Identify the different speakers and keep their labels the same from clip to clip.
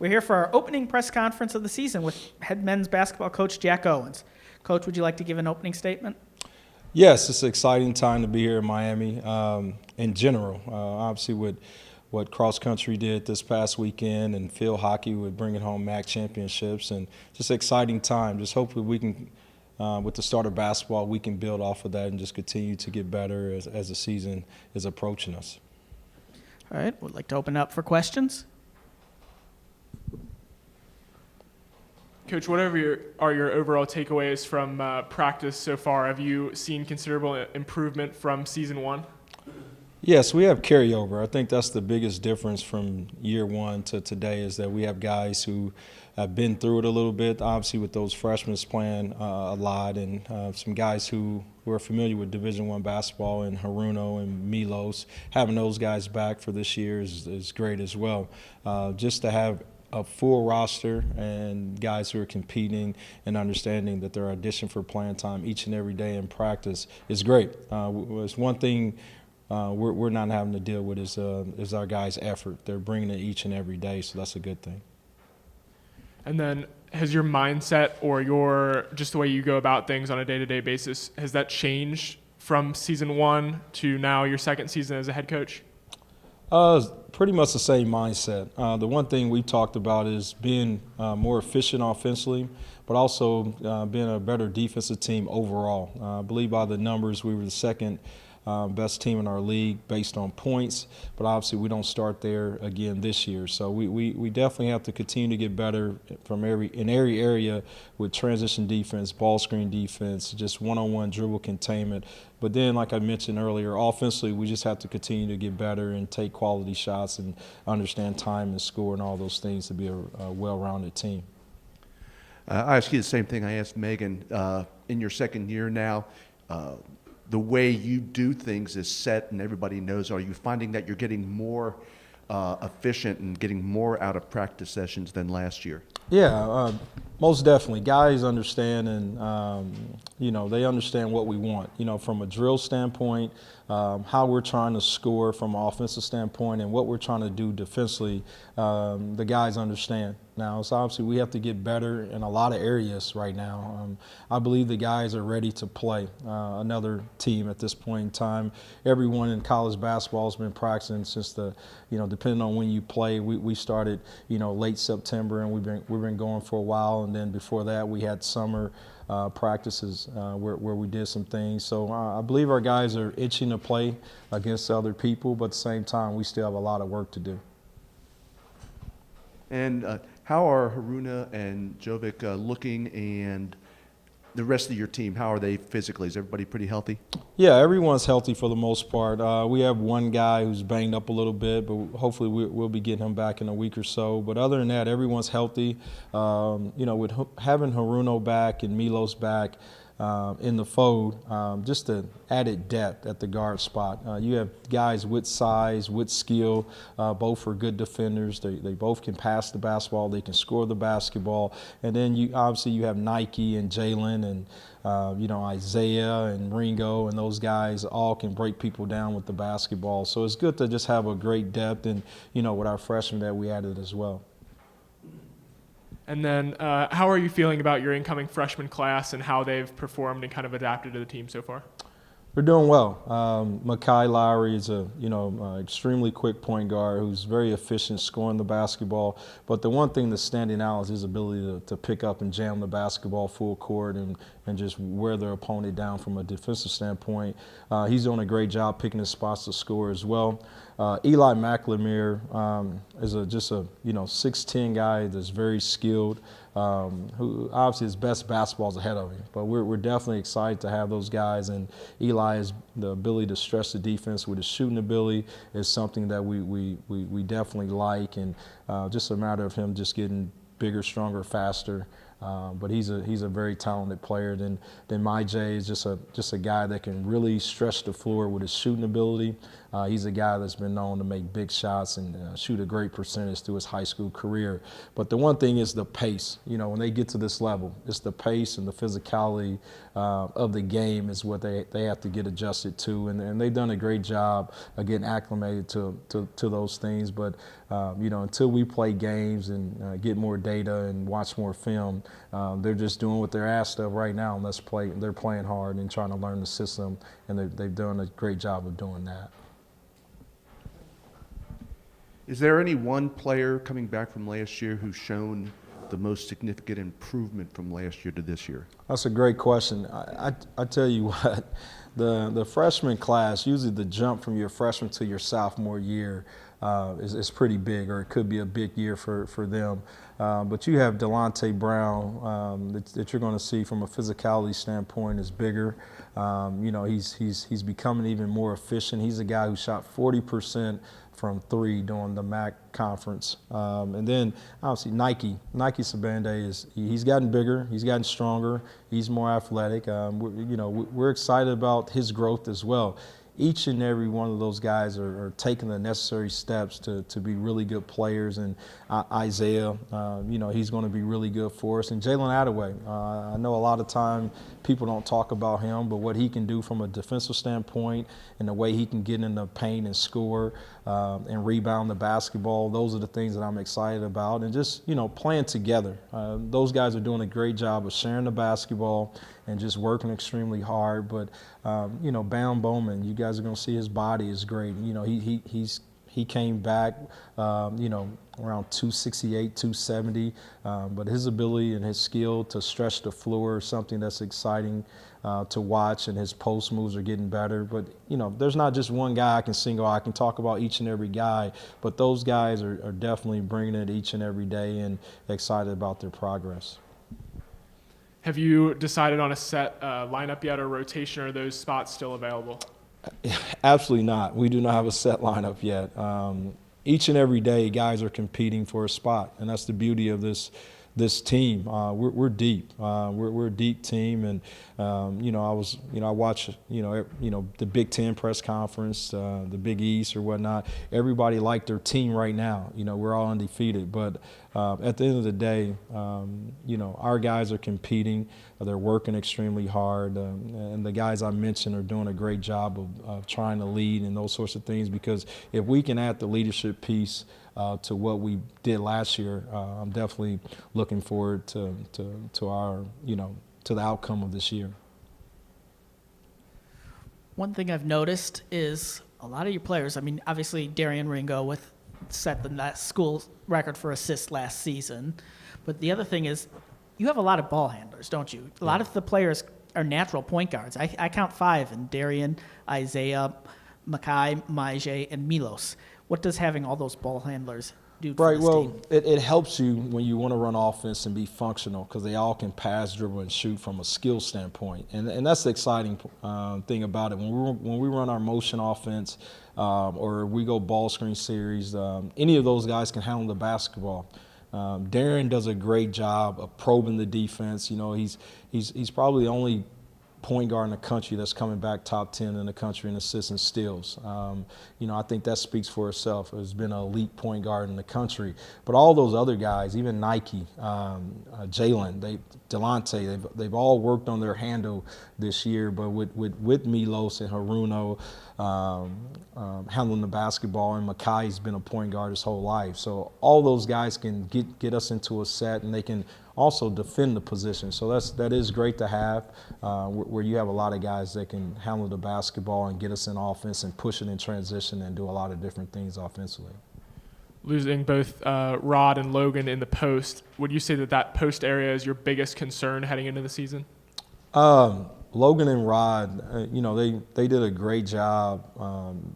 Speaker 1: We're here for our opening press conference of the season with head men's basketball coach Jack Owens. Coach, would you like to give an opening statement?
Speaker 2: Yes, it's an exciting time to be here in Miami in general. Obviously, with what cross country did this past weekend and field hockey with bringing home MAC championships, and just an exciting time. Just hopefully we can, with the start of basketball, we can build off of that and just continue to get better as the season is approaching us.
Speaker 1: All right, would like to open up for questions.
Speaker 3: Coach, what are your overall takeaways from practice so far? Have you seen considerable improvement from season one?
Speaker 2: Yes, we have carryover. I think that's the biggest difference from year one to today is that we have guys who have been through it a little bit, obviously with those freshmen playing a lot, and some guys who are familiar with Division I basketball, and Haruno and Milos. Having those guys back for this year is great as well. Just to have a full roster and guys who are competing and understanding that they're auditioning for playing time each and every day in practice is great. It's one thing we're not having to deal with is our guys' effort. They're bringing it each and every day, so that's a good thing.
Speaker 3: And then has your mindset or just the way you go about things on a day-to-day basis, has that changed from season one to now your second season as a head coach?
Speaker 2: Pretty much the same mindset. The one thing we talked about is being more efficient offensively, but also being a better defensive team overall. I believe by the numbers we were the second best team in our league based on points, but obviously we don't start there again this year. So we definitely have to continue to get better from in every area with transition defense, ball screen defense, just one-on-one dribble containment. But then, like I mentioned earlier, offensively we just have to continue to get better and take quality shots and understand time and score and all those things to be a well-rounded team.
Speaker 4: I asked you the same thing I asked Megan. In your second year now, the way you do things is set and everybody knows. Are you finding that you're getting more efficient and getting more out of practice sessions than last year?
Speaker 2: Yeah, most definitely. Guys understand and, they understand what we want, from a drill standpoint, how we're trying to score from an offensive standpoint and what we're trying to do defensively. The guys understand. Now, so obviously we have to get better in a lot of areas right now. I believe the guys are ready to play another team at this point in time. Everyone in college basketball has been practicing since depending on when you play. We started, late September, and we've been going for a while. And then before that, we had summer practices where we did some things. So I believe our guys are itching to play against other people, but at the same time, we still have a lot of work to do.
Speaker 4: And how are Haruna and Jovic looking, and the rest of your team? How are they physically? Is everybody pretty healthy?
Speaker 2: Yeah, everyone's healthy for the most part. We have one guy who's banged up a little bit, but hopefully we'll be getting him back in a week or so. But other than that, everyone's healthy. With having Haruno back and Milos back in the fold, just the added depth at the guard spot. You have guys with size, with skill. Both are good defenders. They both can pass the basketball. They can score the basketball. And then you have Nike and Jalen and Isaiah and Ringo, and those guys all can break people down with the basketball. So it's good to just have a great depth, and with our freshmen that we added as well.
Speaker 3: And then how are you feeling about your incoming freshman class and how they've performed and kind of adapted to the team so far?
Speaker 2: We're doing well. Makai Lowry is a extremely quick point guard who's very efficient scoring the basketball. But the one thing that's standing out is his ability to pick up and jam the basketball full court and just wear their opponent down from a defensive standpoint. He's doing a great job picking his spots to score as well. Eli McLemore is just a 6'10" guy that's very skilled. Who obviously his best basketball is ahead of him. But we're definitely excited to have those guys. And Eli has the ability to stretch the defense with his shooting ability is something that we definitely like. And just a matter of him just getting bigger, stronger, faster But he's a very talented player. Then MyJ is just a guy that can really stretch the floor with his shooting ability. He's a guy that's been known to make big shots and shoot a great percentage through his high school career. But the one thing is the pace. When they get to this level, it's the pace and the physicality of the game is what they have to get adjusted to. And they've done a great job of getting acclimated to those things. But until we play games and get more data and watch more film, they're just doing what they're asked of right now. And they're playing hard and trying to learn the system, and they've done a great job of doing that.
Speaker 4: Is there any one player coming back from last year who's shown the most significant improvement from last year to this year?
Speaker 2: That's a great question. I tell you what, the freshman class, usually the jump from your freshman to your sophomore year is pretty big, or it could be a big year for them. But you have Delonte Brown that you're going to see from a physicality standpoint is bigger. He's becoming even more efficient. He's a guy who shot 40% from three during the MAC conference. And then obviously Nike Sabande he's gotten bigger, he's gotten stronger, he's more athletic. We're excited about his growth as well. Each and every one of those guys are taking the necessary steps to be really good players. And Isaiah, he's going to be really good for us. And Jalen Attaway, I know a lot of time people don't talk about him, but what he can do from a defensive standpoint and the way he can get in the paint and score and rebound the basketball, those are the things that I'm excited about. And just, playing together. Those guys are doing a great job of sharing the basketball and just working extremely hard. But, Bam Bowman, you guys are going to see his body is great. He came back, around 268, 270. But his ability and his skill to stretch the floor is something that's exciting to watch, and his post moves are getting better. But, there's not just one guy I can single. I can talk about each and every guy, but those guys are definitely bringing it each and every day and excited about their progress.
Speaker 3: Have you decided on a set lineup yet, or rotation? Or are those spots still available?
Speaker 2: Absolutely not. We do not have a set lineup yet. Each and every day, guys are competing for a spot, and that's the beauty of this team. We're deep. We're a deep team, and I watch the Big Ten press conference, the Big East or whatnot. Everybody liked their team right now. We're all undefeated, but at the end of the day, our guys are competing. They're working extremely hard, and the guys I mentioned are doing a great job of trying to lead and those sorts of things. Because if we can add the leadership piece to what we did last year, I'm definitely looking forward to our to the outcome of this year.
Speaker 1: One thing I've noticed is a lot of your players, obviously Darian Ringo set the school record for assists last season, but the other thing is you have a lot of ball handlers, don't you? A lot of the players are natural point guards. I count 5 in Darian, Isaiah, Makai, Maije, and Milos. What does having all those ball handlers do for this team?
Speaker 2: It helps you when you want to run offense and be functional, because they all can pass, dribble, and shoot from a skill standpoint. And that's the exciting thing about it. When we run our motion offense or we go ball screen series, any of those guys can handle the basketball. Darren does a great job of probing the defense. He's probably the only point guard in the country that's coming back top 10 in the country in assists and steals. I think that speaks for itself. Has been an elite point guard in the country. But all those other guys, even Nike, Jalen, Delonte, they've all worked on their handle this year. But with Milos and Haruno handling the basketball, and Makai's been a point guard his whole life. So all those guys can get us into a set, and they can also defend the position. So that is great to have, where you have a lot of guys that can handle the basketball and get us in offense and push it in transition and do a lot of different things offensively.
Speaker 3: Losing both Rod and Logan in the post, would you say that post area is your biggest concern heading into the season?
Speaker 2: Logan and Rod, they did a great job,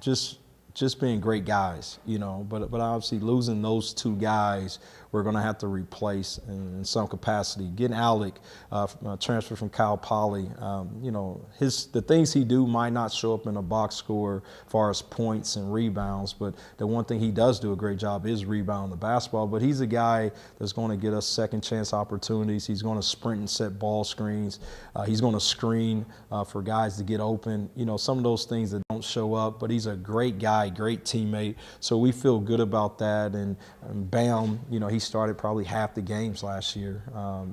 Speaker 2: just being great guys, but obviously losing those two guys we're going to have to replace in some capacity. Getting Alec, transfer from Cal Poly, you know, the things he do might not show up in a box score as far as points and rebounds, but the one thing he does do a great job is rebound the basketball. But he's a guy that's going to get us second chance opportunities. He's going to sprint and set ball screens. He's going to screen for guys to get open. You know, some of those things that don't show up, but he's a great guy, great teammate. So we feel good about that. And Bam, you know, he started probably half the games last year.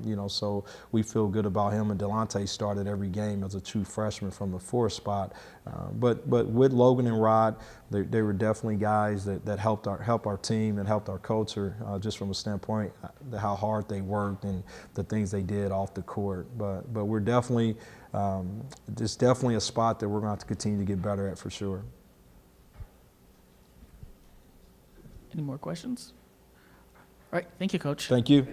Speaker 2: You know, so we feel good about him. And Delonte started every game as a true freshman from the 4th spot. But with Logan and Rod, they were definitely guys that helped our team and helped our culture just from a standpoint how hard they worked and the things they did off the court. But we're definitely it's definitely a spot that we're going to have to continue to get better at for sure.
Speaker 1: Any more questions? All right, thank you, Coach.
Speaker 2: Thank you.